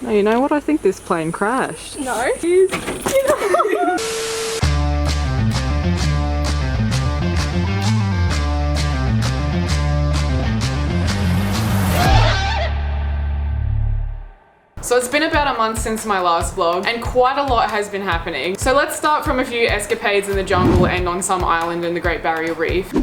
No, you know what? I think this plane crashed. No. So it's been about a month since my last vlog and quite a lot has been happening. So let's start from a few escapades in the jungle and on some island in the Great Barrier Reef.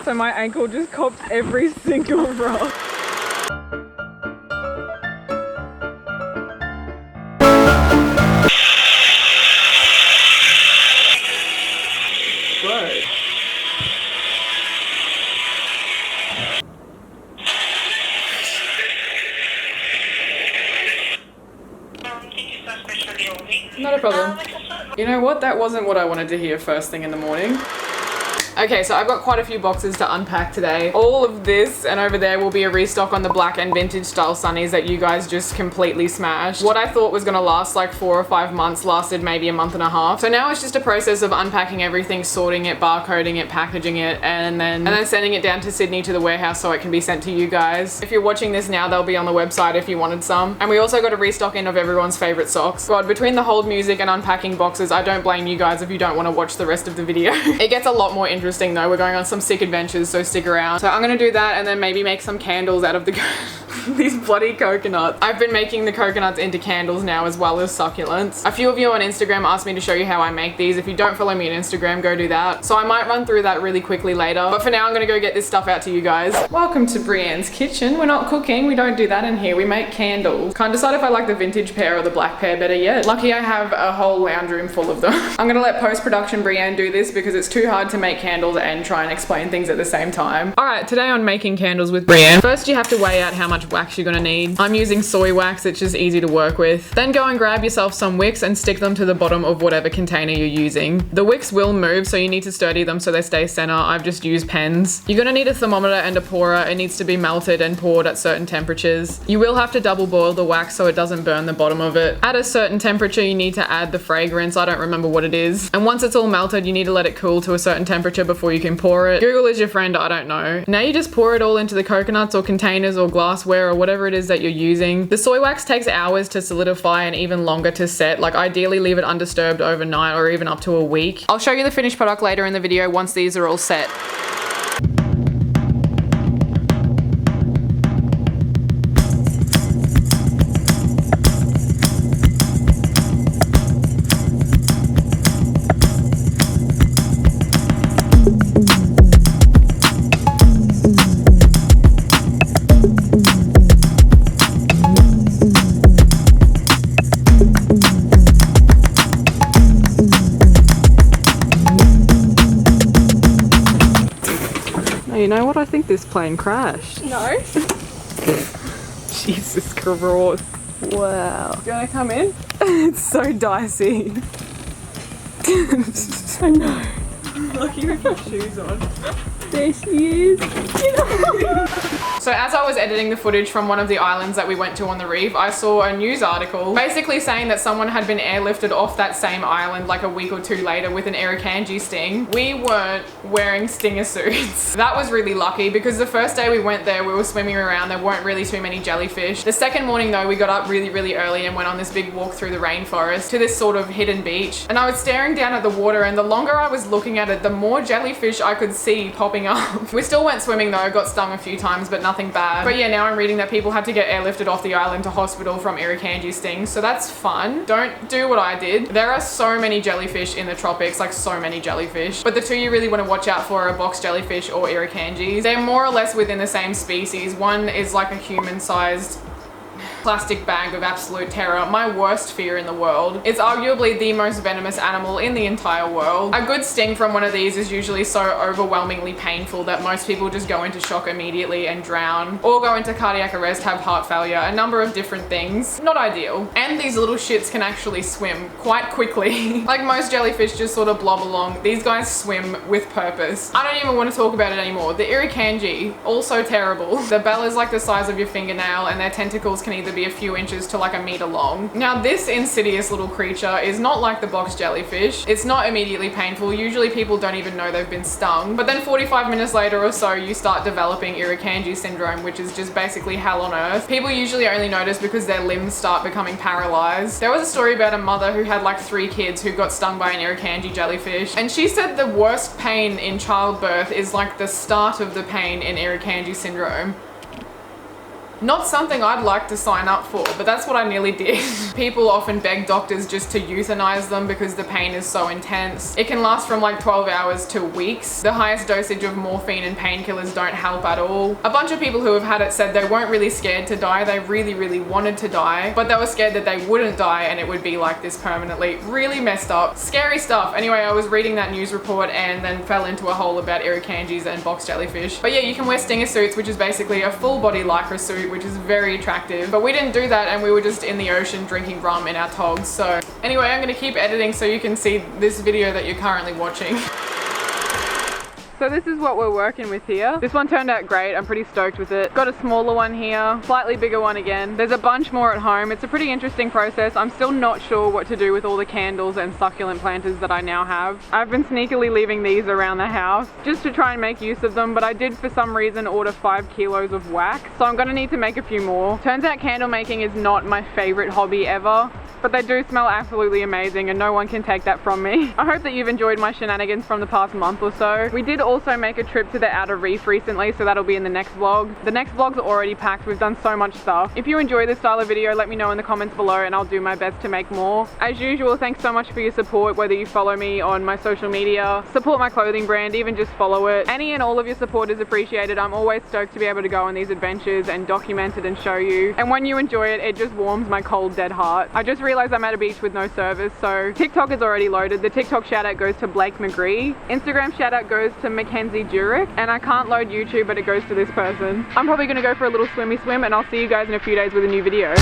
So my ankle just copped every single rock. Bro. Not a problem. You know what? That wasn't what I wanted to hear first thing in the morning. Okay, so I've got quite a few boxes to unpack today. All of this and over there will be a restock on the black and vintage style sunnies that you guys just completely smashed. What I thought was gonna last like 4 or 5 months lasted maybe a month and a half. So now it's just a process of unpacking everything, sorting it, barcoding it, packaging it, and then sending it down to Sydney to the warehouse so it can be sent to you guys. If you're watching this now, they'll be on the website if you wanted some. And we also got a restock in of everyone's favorite socks. God, between the hold music and unpacking boxes, I don't blame you guys if you don't want to watch the rest of the video. It gets a lot more interesting though. We're going on some sick adventures, so stick around. So I'm gonna do that and then maybe make some candles out of the these bloody coconuts. I've been making the coconuts into candles now as well as succulents. A few of you on Instagram asked me to show you how I make these. If you don't follow me on Instagram, go do that. So I might run through that really quickly later. But for now, I'm gonna go get this stuff out to you guys. Welcome to Brienne's kitchen. We're not cooking. We don't do that in here. We make candles. Can't decide if I like the vintage pair or the black pair better yet. Lucky I have a whole lounge room full of them. I'm gonna let post-production Brienne do this because it's too hard to make candles and try and explain things at the same time. All right, today on making candles with Brienne. First, you have to weigh out how much wax you're gonna need. I'm using soy wax, it's just easy to work with. Then go and grab yourself some wicks and stick them to the bottom of whatever container you're using. The wicks will move, so you need to sturdy them so they stay center. I've just used pens. You're gonna need a thermometer and a pourer. It needs to be melted and poured at certain temperatures. You will have to double boil the wax so it doesn't burn the bottom of it. At a certain temperature, you need to add the fragrance. I don't remember what it is. And once it's all melted, you need to let it cool to a certain temperature before you can pour it. Google is your friend, I don't know. Now you just pour it all into the coconuts or containers or glassware or whatever it is that you're using. The soy wax takes hours to solidify and even longer to set. Like ideally leave it undisturbed overnight or even up to a week. I'll show you the finished product later in the video once these are all set. You know what? I think this plane crashed. No. Jesus Christ. Wow. Do you want to come in? It's so dicey. I know. Lucky with your shoes on. There she is. So as I was editing the footage from one of the islands that we went to on the reef, I saw a news article basically saying that someone had been airlifted off that same island like a week or two later with an irukandji sting. We weren't wearing stinger suits. That was really lucky because the first day we went there, we were swimming around. There weren't really too many jellyfish. The second morning though, we got up really early and went on this big walk through the rainforest to this sort of hidden beach. And I was staring down at the water, and the longer I was looking at it, the more jellyfish I could see popping up. We still went swimming though, got stung a few times, but nothing bad. But yeah, now I'm reading that people had to get airlifted off the island to hospital from irukandji stings, so that's fun. Don't do what I did. There are so many jellyfish in the tropics, like so many jellyfish. But the two you really want to watch out for are box jellyfish or irukandjis. They're more or less within the same species. One is like a human-sized plastic bag of absolute terror, my worst fear in the world. It's arguably the most venomous animal in the entire world. A good sting from one of these is usually so overwhelmingly painful that most people just go into shock immediately and drown, or go into cardiac arrest, have heart failure, a number of different things. Not ideal. And these little shits can actually swim quite quickly. Like most jellyfish just sort of blob along. These guys swim with purpose. I don't even want to talk about it anymore. The irukandji, also terrible. The bell is like the size of your fingernail, and their tentacles can either be a few inches to like a meter long. Now this insidious little creature is not like the box jellyfish. It's not immediately painful. Usually people don't even know they've been stung. But then 45 minutes later or so, you start developing irukandji syndrome, which is just basically hell on earth. People usually only notice because their limbs start becoming paralyzed. There was a story about a mother who had like 3 kids who got stung by an irukandji jellyfish, and she said the worst pain in childbirth is like the start of the pain in irukandji syndrome. Not something I'd like to sign up for, but that's what I nearly did. People often beg doctors just to euthanize them because the pain is so intense. It can last from like 12 hours to weeks. The highest dosage of morphine and painkillers don't help at all. A bunch of people who have had it said they weren't really scared to die. They really wanted to die, but they were scared that they wouldn't die and it would be like this permanently. Really messed up. Scary stuff. Anyway, I was reading that news report and then fell into a hole about irukandjis and box jellyfish. But yeah, you can wear stinger suits, which is basically a full body lycra suit, which is very attractive. But we didn't do that, and we were just in the ocean drinking rum in our togs. So anyway, I'm gonna keep editing so you can see this video that you're currently watching. So this is what we're working with here. This one turned out great. I'm pretty stoked with it. Got a smaller one here, slightly bigger one again. There's a bunch more at home. It's a pretty interesting process. I'm still not sure what to do with all the candles and succulent planters that I now have. I've been sneakily leaving these around the house just to try and make use of them, but I did for some reason order 5 kilos of wax, so I'm gonna need to make a few more. Turns out candle making is not my favorite hobby ever, but they do smell absolutely amazing and no one can take that from me. I hope that you've enjoyed my shenanigans from the past month or so. We did also make a trip to the outer reef recently, so that'll be in the next vlog. The next vlog's already packed. We've done so much stuff. If you enjoy this style of video, let me know in the comments below and I'll do my best to make more. As usual, thanks so much for your support, whether you follow me on my social media, support my clothing brand, even just follow it. Any and all of your support is appreciated. I'm always stoked to be able to go on these adventures and document it and show you. And when you enjoy it, it just warms my cold, dead heart. I just realized I'm at a beach with no service, so TikTok is already loaded. The TikTok shout out goes to Blake McGree. Instagram shout out goes to Mackenzie Jurek, and I can't load YouTube, but it goes to this person. I'm probably gonna go for a little swimmy swim, and I'll see you guys in a few days with a new video.